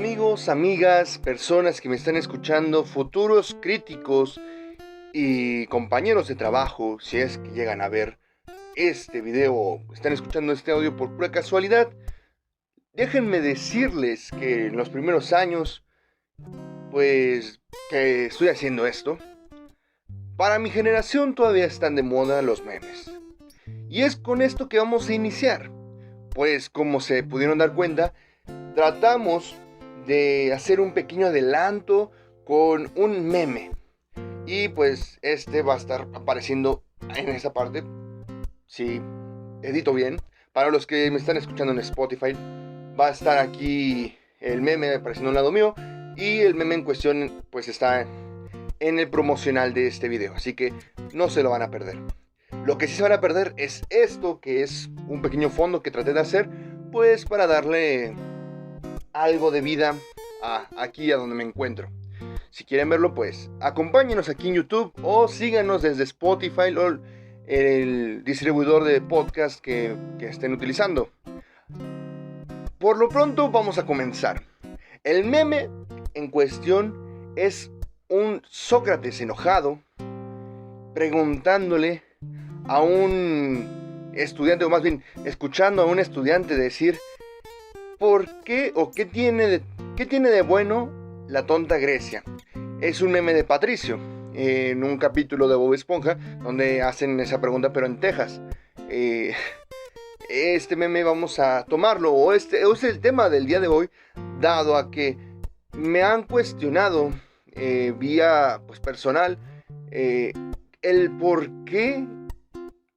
Amigos, amigas, personas que me están escuchando, futuros críticos y compañeros de trabajo, si es que llegan a ver este video o están escuchando este audio por pura casualidad, déjenme decirles que en los primeros años, pues, que estoy haciendo esto, para mi generación todavía están de moda los memes. Y es con esto que vamos a iniciar, pues como se pudieron dar cuenta, tratamos de hacer un pequeño adelanto con un meme. Y pues este va a estar apareciendo en esa parte, si edito bien. Para los que me están escuchando en Spotify, va a estar aquí el meme apareciendo a un lado mío. Y el meme en cuestión pues está en el promocional de este video, así que no se lo van a perder. Lo que sí se van a perder es esto, que es un pequeño fondo que traté de hacer, pues para darle algo de vida aquí a donde me encuentro. Si quieren verlo, pues acompáñenos aquí en YouTube o síganos desde Spotify o el distribuidor de podcast que estén utilizando. Por lo pronto vamos a comenzar. El meme en cuestión es un Sócrates enojado preguntándole a un estudiante, o más bien escuchando a un estudiante decir: ¿por qué o qué tiene de bueno la tonta Grecia? Es un meme de Patricio, en un capítulo de Bob Esponja, donde hacen esa pregunta, pero en Texas. Este meme vamos a tomarlo, o este es el tema del día de hoy, dado a que me han cuestionado vía pues, personal el por qué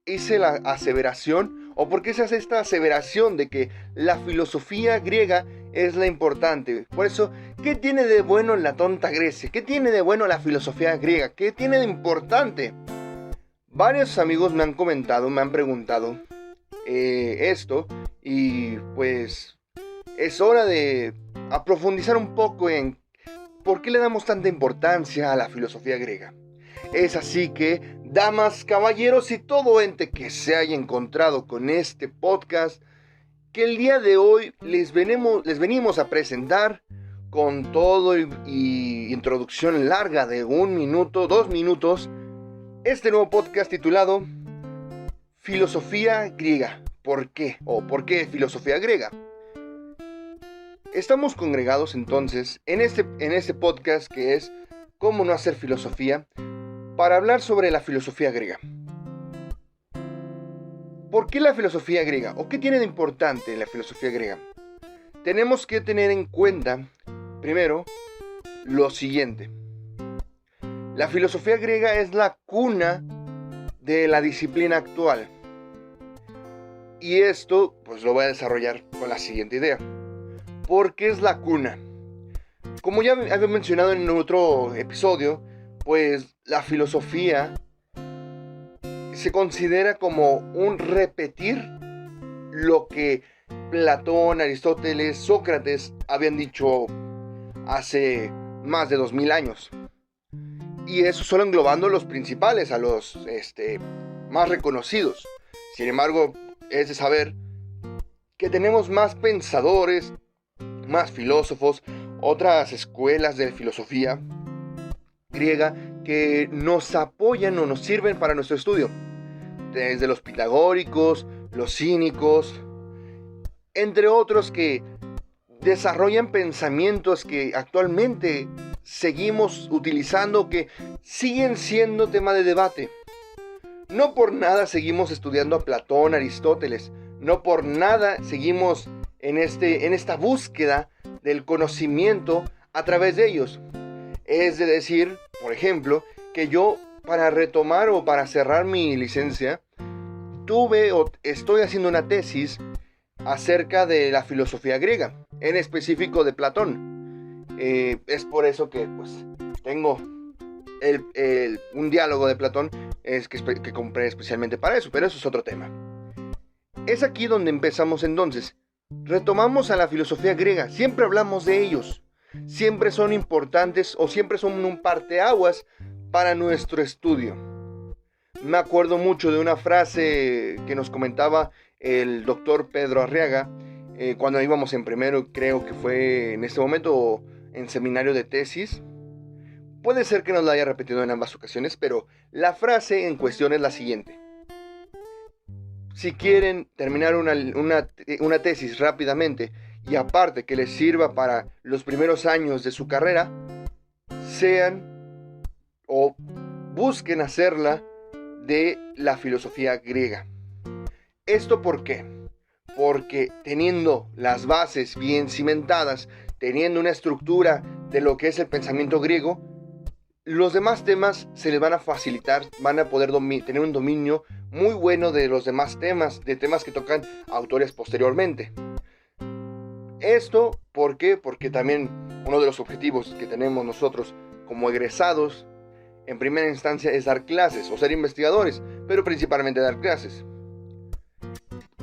hice la aseveración, o por qué se hace esta aseveración de que la filosofía griega es la importante. Por eso, ¿qué tiene de bueno la tonta Grecia? ¿Qué tiene de bueno la filosofía griega? ¿Qué tiene de importante? Varios amigos me han comentado, me han preguntado esto, y pues es hora de profundizar un poco en por qué le damos tanta importancia a la filosofía griega. Es así que, damas, caballeros y todo ente que se haya encontrado con este podcast, que el día de hoy les venimos a presentar con todo y introducción larga de 1 minuto, 2 minutos, este nuevo podcast titulado Filosofía griega. ¿Por qué? ¿O por qué filosofía griega? Estamos congregados entonces en este podcast que es ¿Cómo no hacer filosofía?, para hablar sobre la filosofía griega. ¿Por qué la filosofía griega? ¿O qué tiene de importante la filosofía griega? Tenemos que tener en cuenta, primero, lo siguiente. La filosofía griega es la cuna de la disciplina actual. Y esto, pues lo voy a desarrollar con la siguiente idea. ¿Por qué es la cuna? Como ya había mencionado en otro episodio, pues la filosofía se considera como un repetir lo que Platón, Aristóteles, Sócrates habían dicho hace más de 2000 años. Y eso solo englobando los principales, a los más reconocidos. Sin embargo, es de saber que tenemos más pensadores, más filósofos, otras escuelas de filosofía griega que nos apoyan o nos sirven para nuestro estudio, desde los pitagóricos, los cínicos, entre otros, que desarrollan pensamientos que actualmente seguimos utilizando, que siguen siendo tema de debate. No por nada seguimos estudiando a Platón, Aristóteles, no por nada seguimos en esta búsqueda del conocimiento a través de ellos. Es de decir, por ejemplo, que yo, para retomar o para cerrar mi licencia, estoy haciendo una tesis acerca de la filosofía griega, en específico de Platón. Es por eso que pues tengo un diálogo de Platón que compré especialmente para eso, pero eso es otro tema. Es aquí donde empezamos entonces. Retomamos a la filosofía griega, siempre hablamos de ellos. Siempre son importantes o siempre son un parteaguas para nuestro estudio. Me acuerdo mucho de una frase que nos comentaba el doctor Pedro Arriaga cuando íbamos en primero, creo que fue en este momento en seminario de tesis. Puede ser que nos la haya repetido en ambas ocasiones, pero la frase en cuestión es la siguiente. Si quieren terminar una tesis rápidamente y aparte que les sirva para los primeros años de su carrera, sean o busquen hacerla de la filosofía griega. ¿Esto por qué? Porque teniendo las bases bien cimentadas, teniendo una estructura de lo que es el pensamiento griego, los demás temas se les van a facilitar, van a poder tener un dominio muy bueno de los demás temas, de temas que tocan autores posteriormente. Esto, ¿por qué? Porque también uno de los objetivos que tenemos nosotros como egresados, en primera instancia, es dar clases o ser investigadores, pero principalmente dar clases.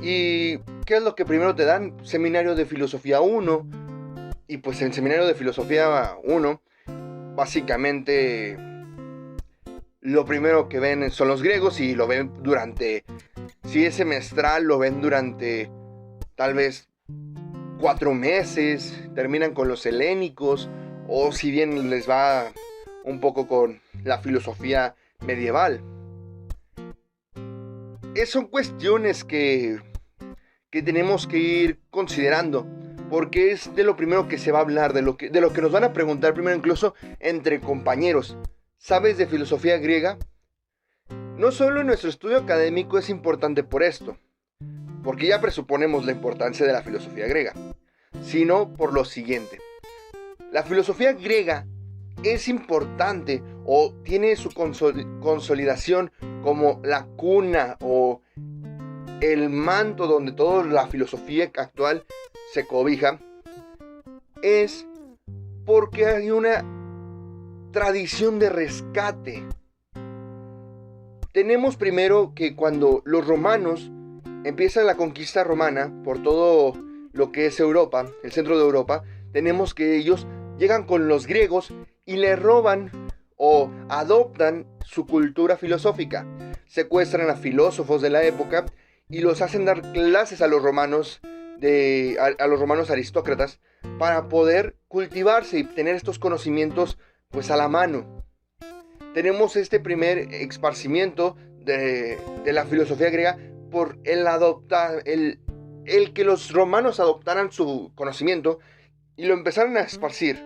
¿Y qué es lo que primero te dan? Seminario de Filosofía 1. Y pues en Seminario de Filosofía 1, básicamente lo primero que ven son los griegos y lo ven durante, si es semestral, lo ven durante tal vez 4 meses, terminan con los helénicos, o si bien les va un poco con la filosofía medieval. Son cuestiones que tenemos que ir considerando, porque es de lo primero que se va a hablar, de lo que nos van a preguntar primero, incluso entre compañeros. ¿Sabes de filosofía griega? No solo en nuestro estudio académico es importante por esto, porque ya presuponemos la importancia de la filosofía griega, sino por lo siguiente. La filosofía griega es importante o tiene su consolidación como la cuna o el manto donde toda la filosofía actual se cobija, es porque hay una tradición de rescate. Tenemos primero que cuando los romanos empiezan la conquista romana por todo lo que es Europa, el centro de Europa, tenemos que ellos llegan con los griegos y le roban o adoptan su cultura filosófica. Secuestran a filósofos de la época y los hacen dar clases a los romanos, a los romanos aristócratas, para poder cultivarse y tener estos conocimientos pues a la mano. Tenemos este primer esparcimiento de la filosofía griega por el que los romanos adoptaran su conocimiento y lo empezaron a esparcir.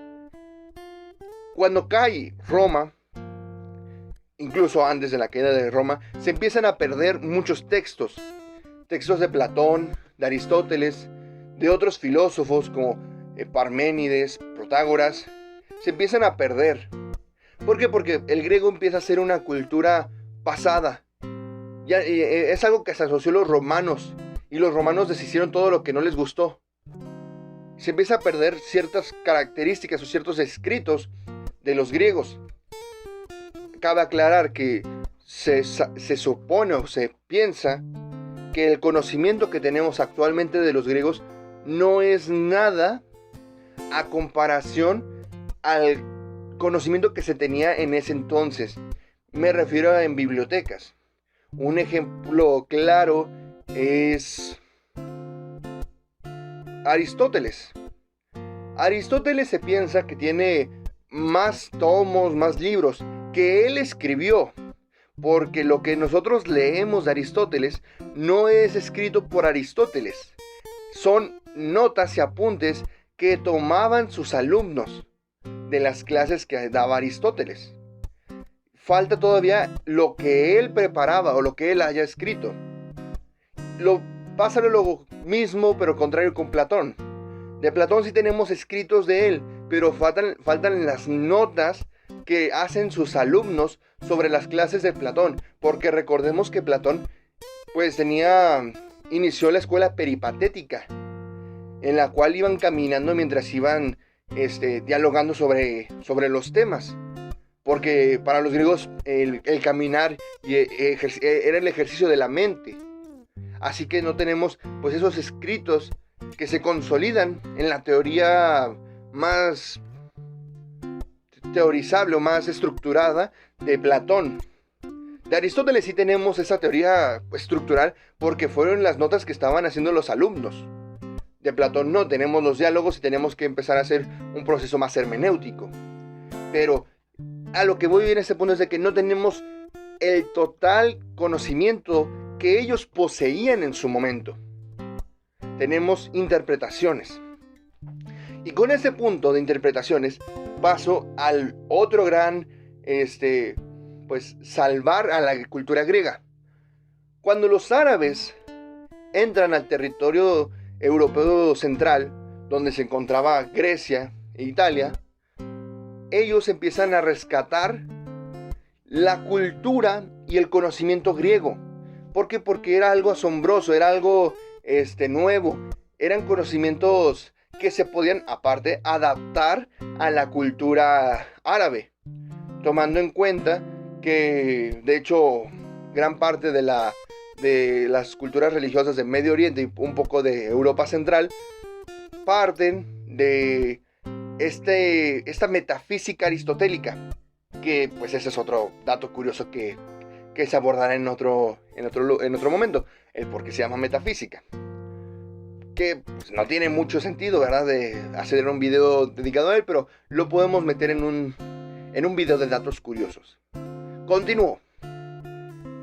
Cuando cae Roma, incluso antes de la caída de Roma, se empiezan a perder muchos textos de Platón, de Aristóteles, de otros filósofos como Parménides, Protágoras, se empiezan a perder. ¿Por qué? Porque el griego empieza a ser una cultura pasada. Ya, es algo que se asoció a los romanos, y los romanos deshicieron todo lo que no les gustó. Se empieza a perder ciertas características o ciertos escritos de los griegos. Cabe aclarar que se supone o se piensa que el conocimiento que tenemos actualmente de los griegos no es nada a comparación al conocimiento que se tenía en ese entonces. Me refiero a en bibliotecas. Un ejemplo claro es Aristóteles. Aristóteles se piensa que tiene más tomos, más libros que él escribió, porque lo que nosotros leemos de Aristóteles no es escrito por Aristóteles, son notas y apuntes que tomaban sus alumnos de las clases que daba Aristóteles. Falta todavía lo que él preparaba o lo que él haya escrito. Pasa lo mismo pero contrario con Platón. De Platón sí tenemos escritos de él, pero faltan las notas que hacen sus alumnos sobre las clases de Platón, porque recordemos que Platón pues inició la escuela peripatética, en la cual iban caminando mientras iban dialogando sobre los temas, porque para los griegos el caminar era el ejercicio de la mente. Así que no tenemos pues esos escritos que se consolidan en la teoría más teorizable o más estructurada de Platón. De Aristóteles sí tenemos esa teoría estructural porque fueron las notas que estaban haciendo los alumnos. de Platón no, tenemos los diálogos y tenemos que empezar a hacer un proceso más hermenéutico. Pero a lo que voy en este punto es de que no tenemos el total conocimiento que ellos poseían en su momento. Tenemos interpretaciones. Y con este punto de interpretaciones paso al otro gran, pues salvar a la cultura griega. Cuando los árabes entran al territorio europeo central, donde se encontraba Grecia e Italia, ellos empiezan a rescatar la cultura y el conocimiento griego. ¿Por qué? Porque era algo asombroso, era algo nuevo, eran conocimientos que se podían aparte adaptar a la cultura árabe, tomando en cuenta que de hecho gran parte de las culturas religiosas de Medio Oriente y un poco de Europa Central parten de esta metafísica aristotélica, que pues ese es otro dato curioso que se abordará en otro momento, el por qué se llama metafísica, que pues, no tiene mucho sentido, ¿verdad?, de hacer un video dedicado a él, pero lo podemos meter en un video de datos curiosos. Continúo.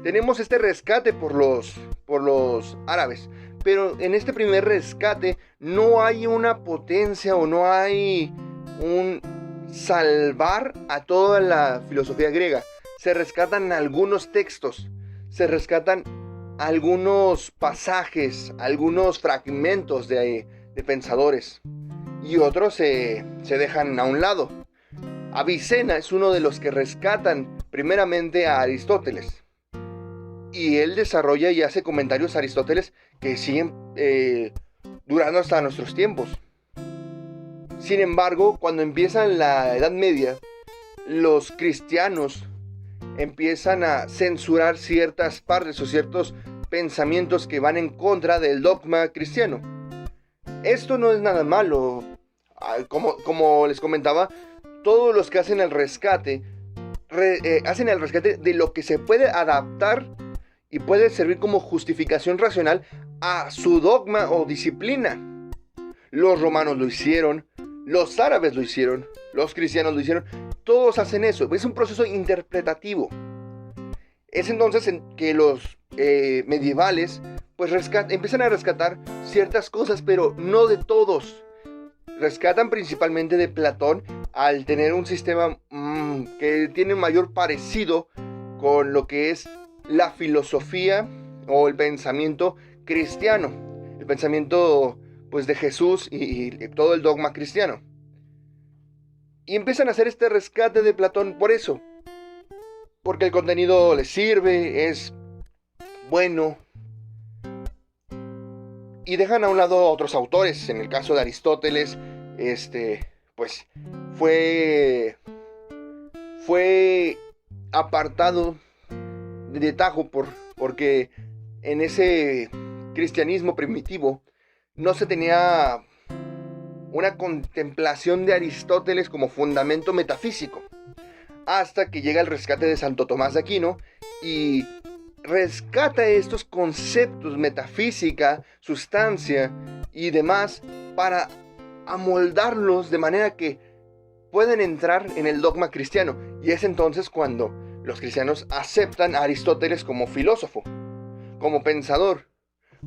Tenemos este rescate por los árabes, pero en este primer rescate no hay una potencia o no hay un salvar a toda la filosofía griega. Se rescatan algunos textos, se rescatan algunos pasajes, algunos fragmentos de pensadores, y otros se dejan a un lado. Avicena es uno de los que rescatan primeramente a Aristóteles, y él desarrolla y hace comentarios a Aristóteles que siguen durando hasta nuestros tiempos. Sin embargo, cuando empieza la Edad Media, los cristianos empiezan a censurar ciertas partes o ciertos pensamientos que van en contra del dogma cristiano. Esto no es nada malo. Como les comentaba, todos los que hacen el rescate hacen el rescate de lo que se puede adaptar y puede servir como justificación racional a su dogma o disciplina. Los romanos lo hicieron, los árabes lo hicieron, los cristianos lo hicieron. Todos hacen eso. Es un proceso interpretativo. Es entonces en que los medievales pues empiezan a rescatar ciertas cosas, pero no de todos. Rescatan principalmente de Platón, al tener un sistema que tiene un mayor parecido con lo que es la filosofía o el pensamiento cristiano, el pensamiento pues de Jesús y todo el dogma cristiano. Y empiezan a hacer este rescate de Platón por eso, porque el contenido les sirve, es bueno, y dejan a un lado a otros autores. En el caso de Aristóteles, pues fue apartado de tajo porque en ese cristianismo primitivo no se tenía una contemplación de Aristóteles como fundamento metafísico, hasta que llega el rescate de Santo Tomás de Aquino y rescata estos conceptos, metafísica, sustancia y demás, para amoldarlos de manera que pueden entrar en el dogma cristiano. Y es entonces cuando los cristianos aceptan a Aristóteles como filósofo, como pensador,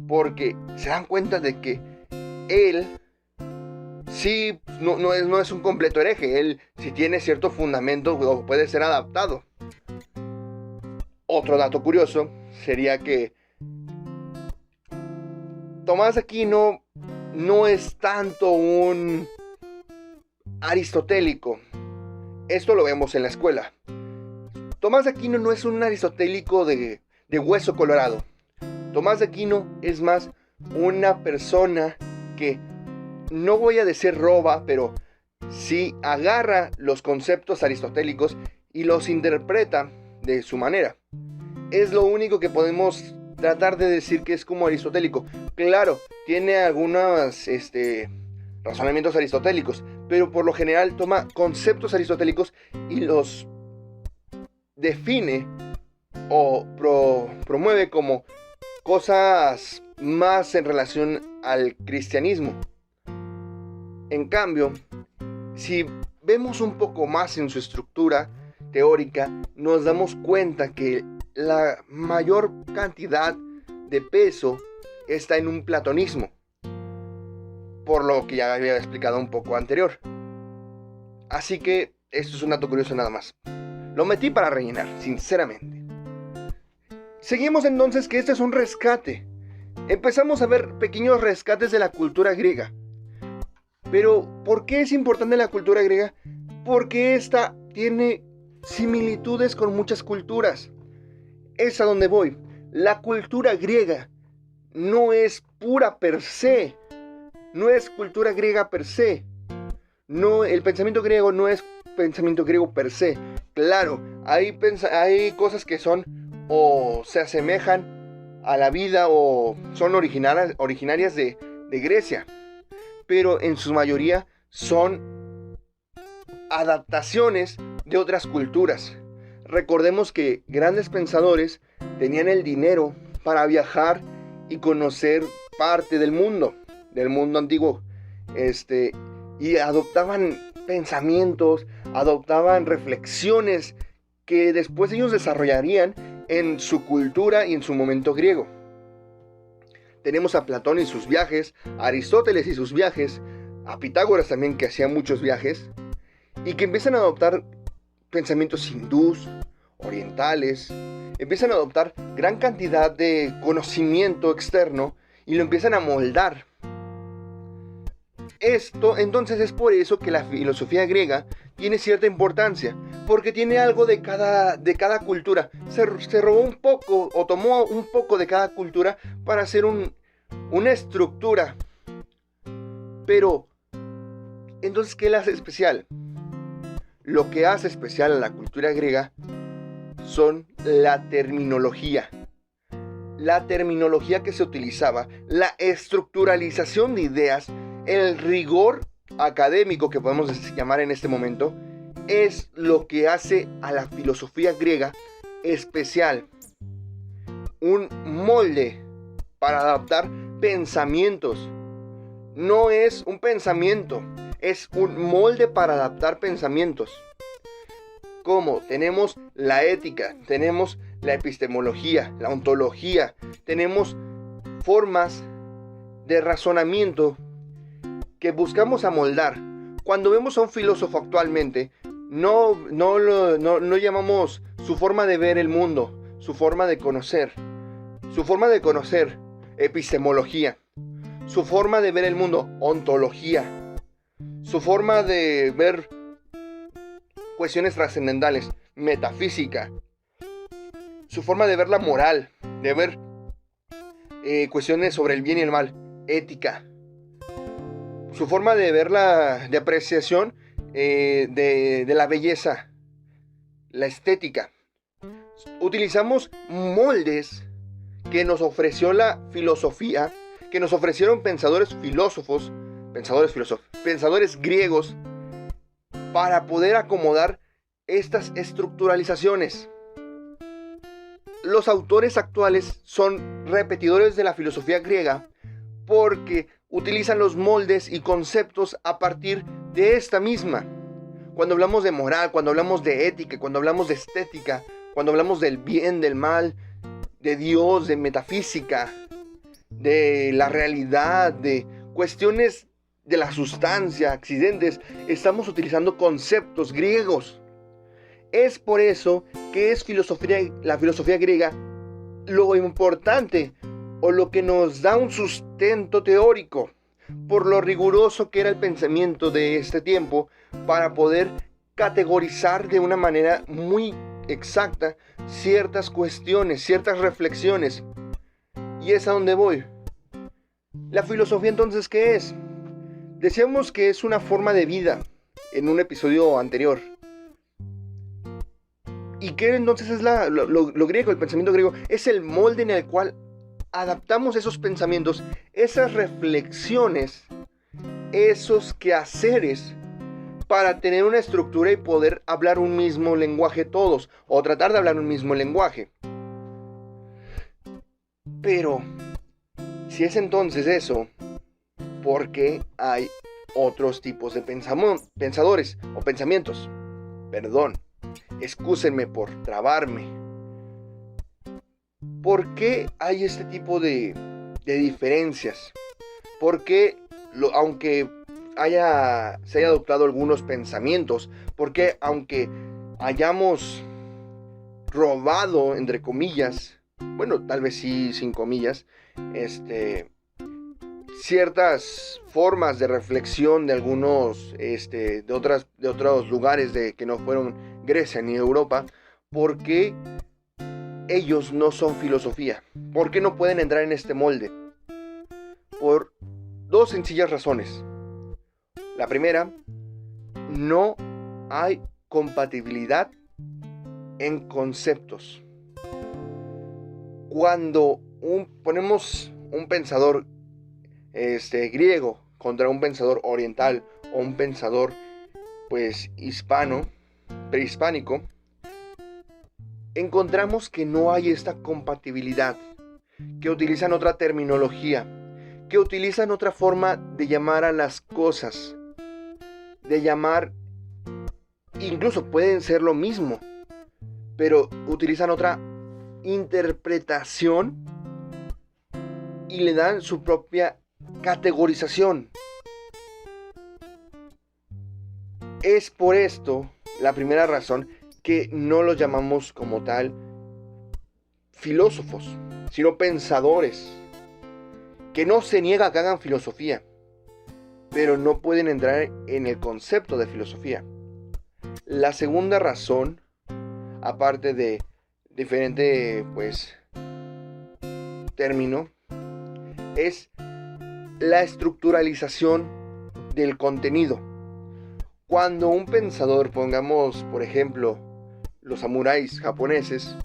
porque se dan cuenta de que él sí no es un completo hereje. Él sí tiene cierto fundamento o puede ser adaptado. Otro dato curioso sería que Tomás de Aquino no es tanto un aristotélico. Esto lo vemos en la escuela. Tomás de Aquino no es un aristotélico de hueso colorado. Tomás de Aquino es más una persona que, no voy a decir roba, pero sí agarra los conceptos aristotélicos y los interpreta de su manera. Es lo único que podemos tratar de decir que es como aristotélico. Claro, tiene algunos razonamientos aristotélicos, pero por lo general toma conceptos aristotélicos y los define o promueve como cosas más en relación al cristianismo. En cambio, si vemos un poco más en su estructura teórica, nos damos cuenta que la mayor cantidad de peso está en un platonismo, por lo que ya había explicado un poco anterior. Así que esto es un dato curioso nada más. Lo metí para rellenar, sinceramente. Seguimos entonces que este es un rescate. Empezamos a ver pequeños rescates de la cultura griega. Pero, ¿por qué es importante la cultura griega? Porque esta tiene similitudes con muchas culturas. Es a donde voy. La cultura griega no es pura per se. No es cultura griega per se. No, el pensamiento griego no es pensamiento griego per se. Claro, hay cosas que son o se asemejan a la vida o son originarias de Grecia, pero en su mayoría son adaptaciones de otras culturas. Recordemos que grandes pensadores tenían el dinero para viajar y conocer parte del mundo antiguo, y adoptaban pensamientos, adoptaban reflexiones que después ellos desarrollarían en su cultura y en su momento griego. Tenemos a Platón y sus viajes, a Aristóteles y sus viajes, a Pitágoras también, que hacía muchos viajes, y que empiezan a adoptar pensamientos hindús, orientales, empiezan a adoptar gran cantidad de conocimiento externo y lo empiezan a moldar. Esto entonces es por eso que la filosofía griega tiene cierta importancia, porque tiene algo de cada cultura. Se robó un poco o tomó un poco de cada cultura para hacer una estructura. Pero, entonces, ¿qué la hace especial? Lo que hace especial a la cultura griega son la terminología. La terminología que se utilizaba, la estructuralización de ideas, el rigor académico que podemos llamar en este momento, es lo que hace a la filosofía griega especial. Un molde para adaptar pensamientos. No es un pensamiento, es un molde para adaptar pensamientos. Como tenemos la ética, tenemos la epistemología, la ontología, tenemos formas de razonamiento que buscamos amoldar. Cuando vemos a un filósofo actualmente, no llamamos su forma de ver el mundo, su forma de conocer, epistemología, su forma de ver el mundo, ontología, su forma de ver cuestiones trascendentales, metafísica, su forma de ver la moral, de ver cuestiones sobre el bien y el mal, ética, su forma de ver de apreciación de la belleza, la estética. Utilizamos moldes que nos ofreció la filosofía, que nos ofrecieron pensadores griegos, para poder acomodar estas estructuralizaciones. Los autores actuales son repetidores de la filosofía griega porque utilizan los moldes y conceptos a partir de esta misma. Cuando hablamos de moral, cuando hablamos de ética, cuando hablamos de estética, cuando hablamos del bien, del mal, de Dios, de metafísica, de la realidad, de cuestiones de la sustancia, accidentes, estamos utilizando conceptos griegos. Es por eso que la filosofía griega lo importante o lo que nos da un sustento teórico, por lo riguroso que era el pensamiento de este tiempo para poder categorizar de una manera muy exacta ciertas cuestiones, ciertas reflexiones. Y es a donde voy. La filosofía entonces, ¿qué es? Decíamos que es una forma de vida en un episodio anterior. ¿Y qué entonces es lo griego, el pensamiento griego? Es el molde en el cual adaptamos esos pensamientos, esas reflexiones, esos quehaceres, para tener una estructura y poder hablar un mismo lenguaje todos, o tratar de hablar un mismo lenguaje. Pero, si es entonces eso, porque hay otros tipos de pensadores o pensamientos. Perdón, excúsenme por trabarme. ¿Por qué hay este tipo de diferencias? ¿Por qué, aunque se haya adoptado algunos pensamientos, por qué aunque hayamos robado, entre comillas, bueno, tal vez sí, sin comillas, ciertas formas de reflexión de algunos, de otros lugares que no fueron Grecia ni Europa, ¿por qué ellos no son filosofía? ¿Por qué no pueden entrar en este molde? Por dos sencillas razones. La primera, no hay compatibilidad en conceptos. Cuando ponemos un pensador griego contra un pensador oriental o un pensador pues prehispánico, encontramos que no hay esta compatibilidad, que utilizan otra terminología, que utilizan otra forma de llamar a las cosas, de llamar, incluso pueden ser lo mismo, pero utilizan otra interpretación y le dan su propia categorización. Es por esto, la primera razón, que no los llamamos como tal filósofos, sino pensadores, que no se niega a que hagan filosofía, pero no pueden entrar en el concepto de filosofía. La segunda razón, aparte de diferente término, es la estructuralización del contenido. Cuando un pensador, pongamos por ejemplo los samuráis japoneses,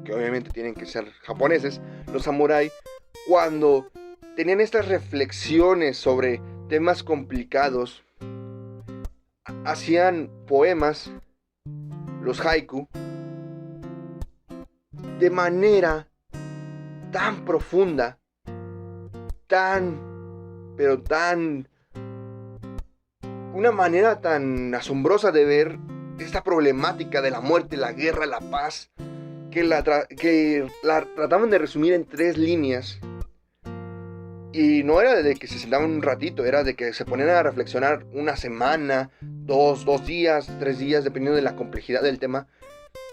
que obviamente tienen que ser japoneses, los samuráis, cuando tenían estas reflexiones sobre temas complicados, hacían poemas, los haiku, de manera tan profunda, una manera tan asombrosa de ver esta problemática de la muerte, la guerra, la paz, que la trataban de resumir en 3 líneas. Y no era de que se sentaban un ratito, era de que se ponían a reflexionar una semana, 2 días, 3 días, dependiendo de la complejidad del tema.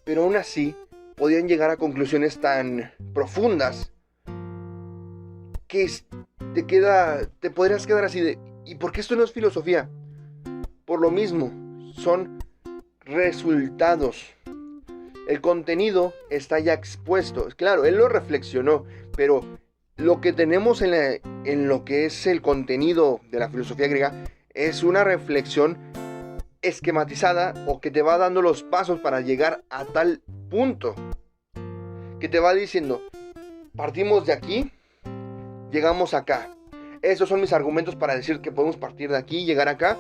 Pero aún así, podían llegar a conclusiones tan profundas que te podrías quedar así de, ¿y por qué esto no es filosofía? Por lo mismo, son resultados. El contenido está ya expuesto. Claro, él lo reflexionó, pero lo que tenemos en lo que es el contenido de la filosofía griega es una reflexión esquematizada, o que te va dando los pasos para llegar a tal punto, que te va diciendo, partimos de aquí, llegamos acá. Estos son mis argumentos para decir que podemos partir de aquí y llegar acá.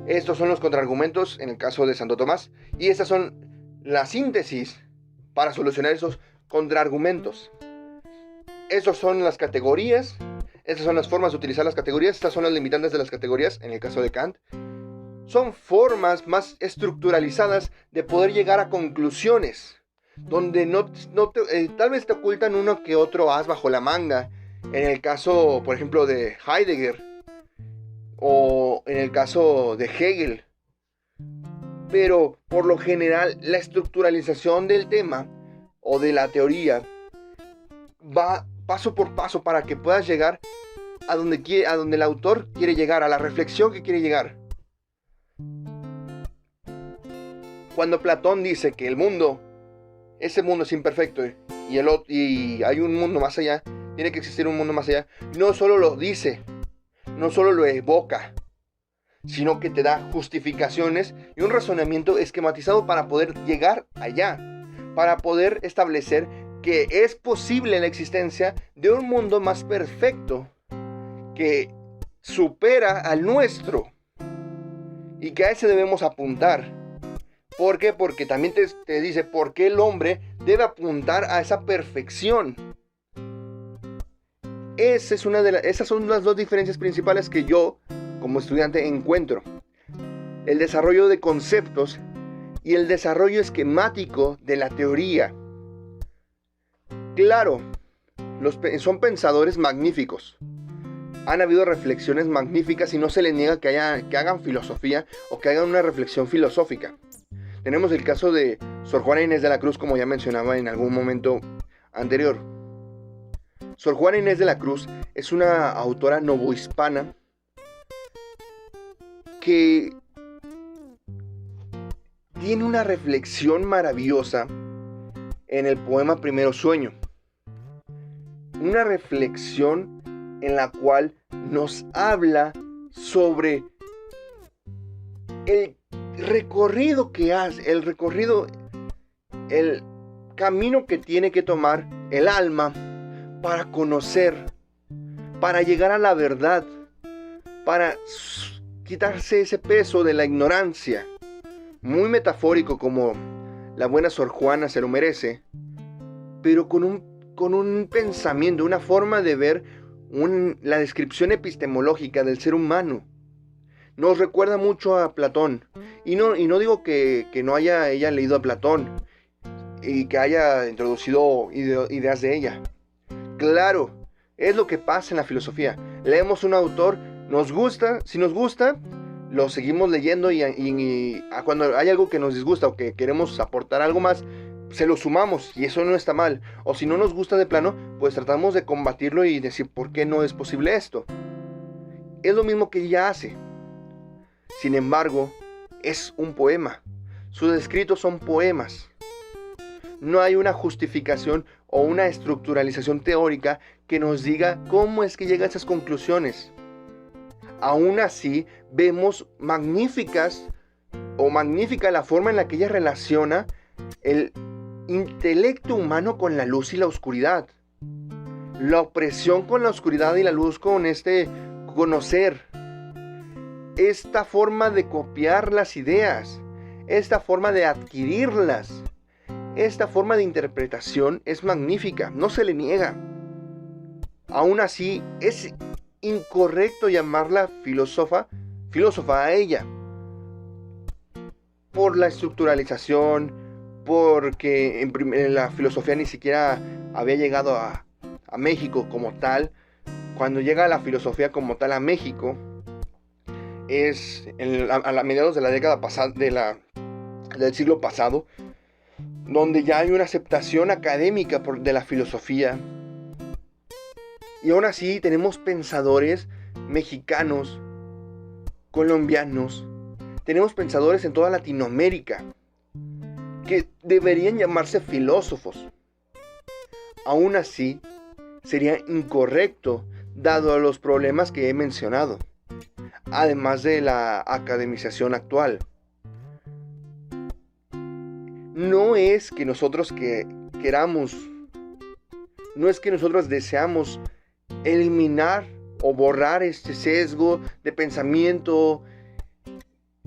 Estos son los contraargumentos en el caso de Santo Tomás, y estas son la síntesis para solucionar esos contraargumentos. Estas son las categorías, estas son las formas de utilizar las categorías, estas son las limitantes de las categorías en el caso de Kant. Son formas más estructuralizadas de poder llegar a conclusiones, donde tal vez te ocultan uno que otro as bajo la manga, en el caso, por ejemplo, de Heidegger, o en el caso de Hegel. Pero por lo general, la estructuralización del tema o de la teoría va paso por paso para que puedas llegar a donde el autor quiere llegar, a la reflexión que quiere llegar. Cuando Platón dice que ese mundo es imperfecto y hay un mundo más allá, tiene que existir un mundo más allá, no solo lo dice, no solo lo evoca, sino que te da justificaciones y un razonamiento esquematizado para poder llegar allá, para poder establecer que es posible la existencia de un mundo más perfecto, que supera al nuestro, y que a ese debemos apuntar. ¿Por qué? Porque también te dice por qué el hombre debe apuntar a esa perfección. Esas son las dos diferencias principales que yo, como estudiante, encuentro. El desarrollo de conceptos y el desarrollo esquemático de la teoría. Claro, son pensadores magníficos. Han habido reflexiones magníficas y no se les niega que hagan filosofía o que hagan una reflexión filosófica. Tenemos el caso de Sor Juana Inés de la Cruz, como ya mencionaba en algún momento anterior. Sor Juana Inés de la Cruz es una autora novohispana que tiene una reflexión maravillosa en el poema Primero Sueño. Una reflexión en la cual nos habla sobre el recorrido que hace, el camino que tiene que tomar el alma para conocer, para llegar a la verdad, para quitarse ese peso de la ignorancia. Muy metafórico, como la buena Sor Juana se lo merece, pero con un pensamiento, una forma de ver la descripción epistemológica del ser humano. Nos recuerda mucho a Platón. Y no digo que no haya ella leído a Platón y que haya introducido ideas de ella. Claro, es lo que pasa en la filosofía. Leemos un autor, si nos gusta, lo seguimos leyendo y cuando hay algo que nos disgusta o que queremos aportar algo más, se lo sumamos y eso no está mal. O si no nos gusta de plano, pues tratamos de combatirlo y decir por qué no es posible esto. Es lo mismo que ella hace. Sin embargo, es un poema. Sus escritos son poemas. No hay una justificación o una estructuralización teórica que nos diga cómo es que llega a esas conclusiones. Aún así, vemos magnífica la forma en la que ella relaciona el intelecto humano con la luz y la oscuridad. La opresión con la oscuridad y la luz con conocer. Esta forma de copiar las ideas, esta forma de adquirirlas, esta forma de interpretación es magnífica, no se le niega. Aún así, es incorrecto llamarla filósofa a ella, por la estructuralización, porque en la filosofía ni siquiera había llegado a México como tal. Cuando llega la filosofía como tal a México, es a mediados de la década pasada, del siglo pasado, donde ya hay una aceptación académica de la filosofía. Y aún así tenemos pensadores mexicanos, colombianos, tenemos pensadores en toda Latinoamérica que deberían llamarse filósofos. Aún así, sería incorrecto dado los problemas que he mencionado, además de la academización actual. No es que nosotros queramos, no es que nosotros deseamos eliminar o borrar este sesgo de pensamiento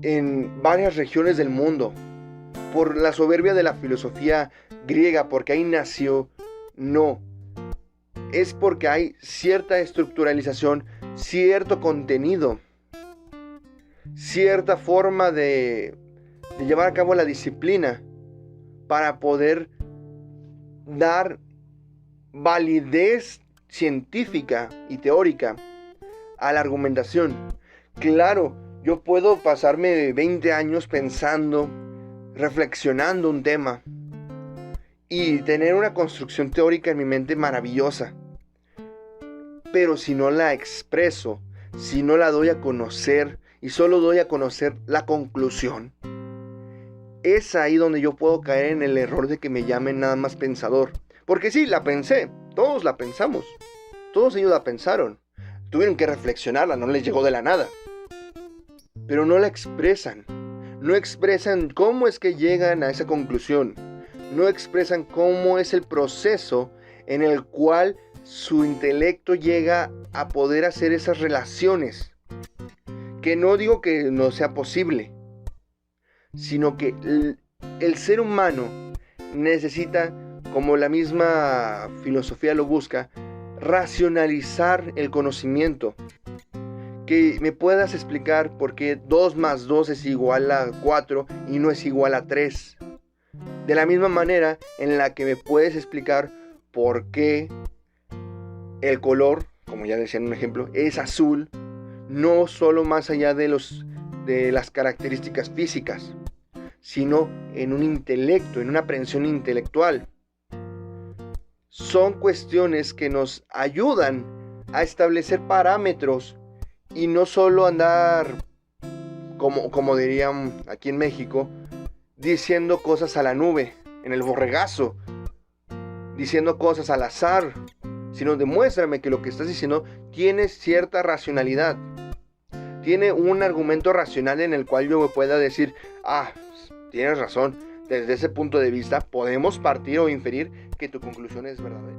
en varias regiones del mundo por la soberbia de la filosofía griega, porque ahí nació. No, es porque hay cierta estructuralización, cierto contenido, cierta forma de llevar a cabo la disciplina para poder dar validez científica y teórica a la argumentación. Claro, yo puedo pasarme 20 años pensando, reflexionando un tema y tener una construcción teórica en mi mente maravillosa. Pero si no la expreso, si no la doy a conocer y solo doy a conocer la conclusión, es ahí donde yo puedo caer en el error de que me llamen nada más pensador. Porque sí, la pensé, todos la pensamos, todos ellos la pensaron, tuvieron que reflexionarla, no les llegó de la nada. Pero no la expresan, no expresan cómo es que llegan a esa conclusión, no expresan cómo es el proceso en el cual su intelecto llega a poder hacer esas relaciones. Que no digo que no sea posible, sino que el ser humano necesita, como la misma filosofía lo busca, racionalizar el conocimiento. Que me puedas explicar por qué 2 más 2 es igual a 4 y no es igual a 3. De la misma manera en la que me puedes explicar por qué el color, como ya decía en un ejemplo, es azul, no solo más allá de las características físicas, sino en un intelecto, en una aprehensión intelectual. Son cuestiones que nos ayudan a establecer parámetros y no solo andar, como dirían aquí en México, diciendo cosas a la nube, en el borregazo, diciendo cosas al azar, sino demuéstrame que lo que estás diciendo tiene cierta racionalidad, tiene un argumento racional en el cual yo me pueda decir, tienes razón, desde ese punto de vista podemos partir o inferir que tu conclusión es verdadera.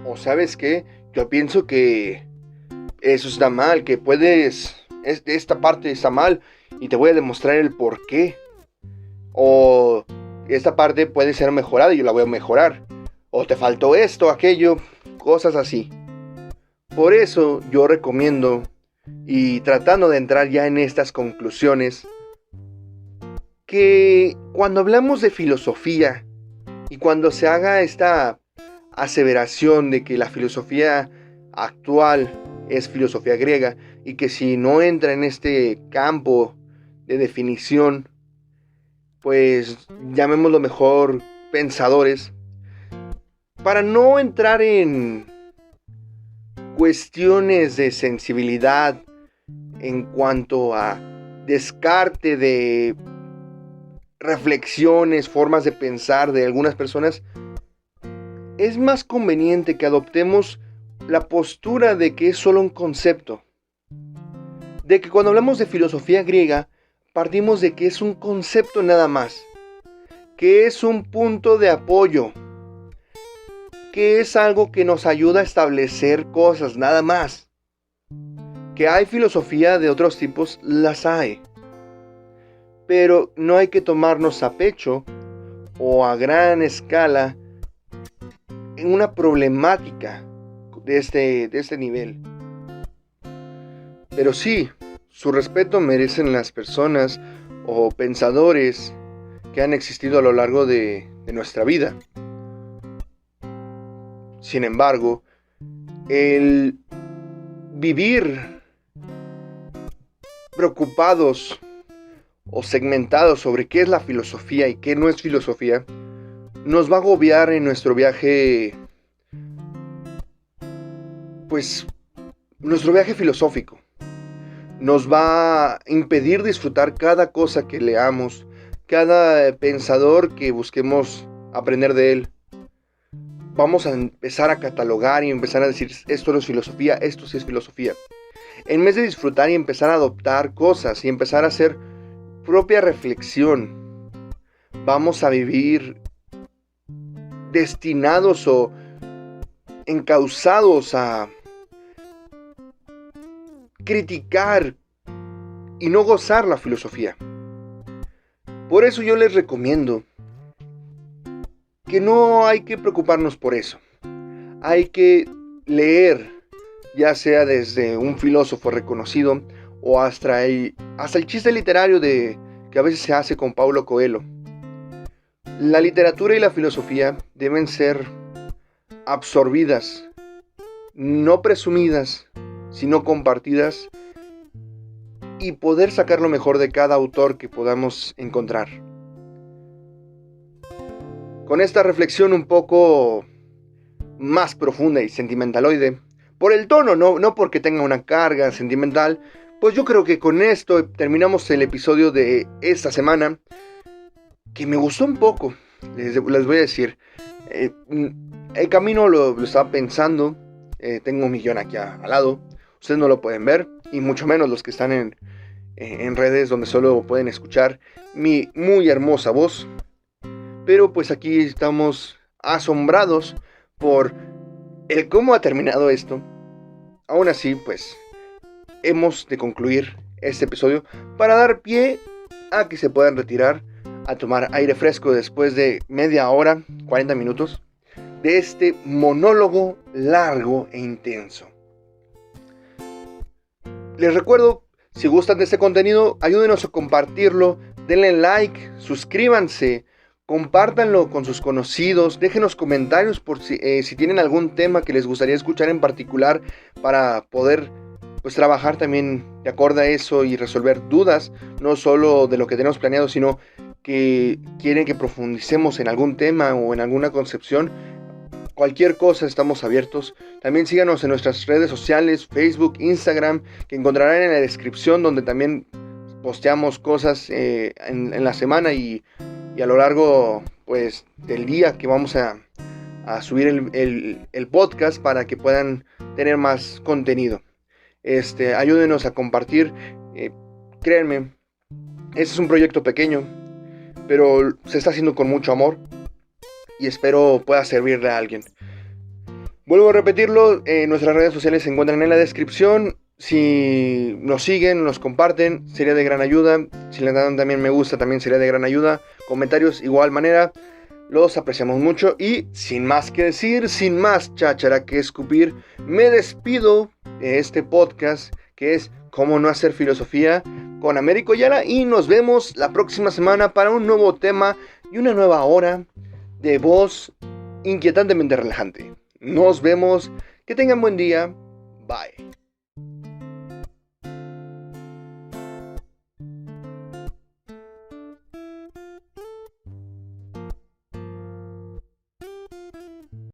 O sabes qué, yo pienso que eso está mal, que esta parte está mal y te voy a demostrar el por qué. O esta parte puede ser mejorada y yo la voy a mejorar. O te faltó esto, aquello, cosas así. Por eso yo recomiendo, y tratando de entrar ya en estas conclusiones, que cuando hablamos de filosofía y cuando se haga esta aseveración de que la filosofía actual es filosofía griega y que si no entra en este campo de definición, pues llamémoslo mejor pensadores, para no entrar en cuestiones de sensibilidad en cuanto a descarte de reflexiones, formas de pensar de algunas personas, es más conveniente que adoptemos la postura de que es solo un concepto, de que cuando hablamos de filosofía griega partimos de que es un concepto nada más, que es un punto de apoyo, que es algo que nos ayuda a establecer cosas nada más. Que hay filosofía de otros tipos, las hay, pero no hay que tomarnos a pecho o a gran escala en una problemática de este nivel. Pero sí, su respeto merecen las personas o pensadores que han existido a lo largo de nuestra vida. Sin embargo, el vivir preocupados o segmentados sobre qué es la filosofía y qué no es filosofía, nos va a agobiar en nuestro viaje, pues, nuestro viaje filosófico. Nos va a impedir disfrutar cada cosa que leamos, cada pensador que busquemos aprender de él. Vamos a empezar a catalogar y empezar a decir, esto no es filosofía, esto sí es filosofía. En vez de disfrutar y empezar a adoptar cosas y empezar a hacer propia reflexión, vamos a vivir destinados o encausados a criticar y no gozar la filosofía. Por eso yo les recomiendo que no hay que preocuparnos por eso. Hay que leer, ya sea desde un filósofo reconocido o hasta el chiste literario que a veces se hace con Paulo Coelho. La literatura y la filosofía deben ser absorbidas, no presumidas, sino compartidas, y poder sacar lo mejor de cada autor que podamos encontrar. Con esta reflexión un poco más profunda y sentimentaloide, por el tono, no porque tenga una carga sentimental, pues yo creo que con esto terminamos el episodio de esta semana, que me gustó un poco, les voy a decir. El camino lo estaba pensando, tengo un millón aquí al lado, ustedes no lo pueden ver, y mucho menos los que están en redes donde solo pueden escuchar mi muy hermosa voz. Pero pues aquí estamos asombrados por el cómo ha terminado esto. Aún así, pues hemos de concluir este episodio para dar pie a que se puedan retirar a tomar aire fresco después de media hora, 40 minutos. de este monólogo largo e intenso. Les recuerdo, si gustan de este contenido, ayúdenos a compartirlo, denle like, suscríbanse, compártanlo con sus conocidos, déjenos comentarios por si tienen algún tema que les gustaría escuchar en particular para poder trabajar también de acuerdo a eso y resolver dudas, no solo de lo que tenemos planeado, sino que quieren que profundicemos en algún tema o en alguna concepción. Cualquier cosa, estamos abiertos. También síganos en nuestras redes sociales, Facebook, Instagram, que encontrarán en la descripción, donde también posteamos cosas en la semana y a lo largo del día que vamos a subir el podcast, para que puedan tener más contenido. Ayúdenos a compartir. Créanme, este es un proyecto pequeño, pero se está haciendo con mucho amor y espero pueda servirle a alguien. Vuelvo a repetirlo, nuestras redes sociales se encuentran en la descripción. Si nos siguen, nos comparten, sería de gran ayuda. Si le dan también me gusta, también sería de gran ayuda. Comentarios, igual manera, los apreciamos mucho. Y sin más que decir, sin más cháchara que escupir, me despido de este podcast que es Cómo no hacer filosofía, con Américo Ayala, y nos vemos la próxima semana para un nuevo tema y una nueva hora de voz inquietantemente relajante. Nos vemos, que tengan buen día, bye.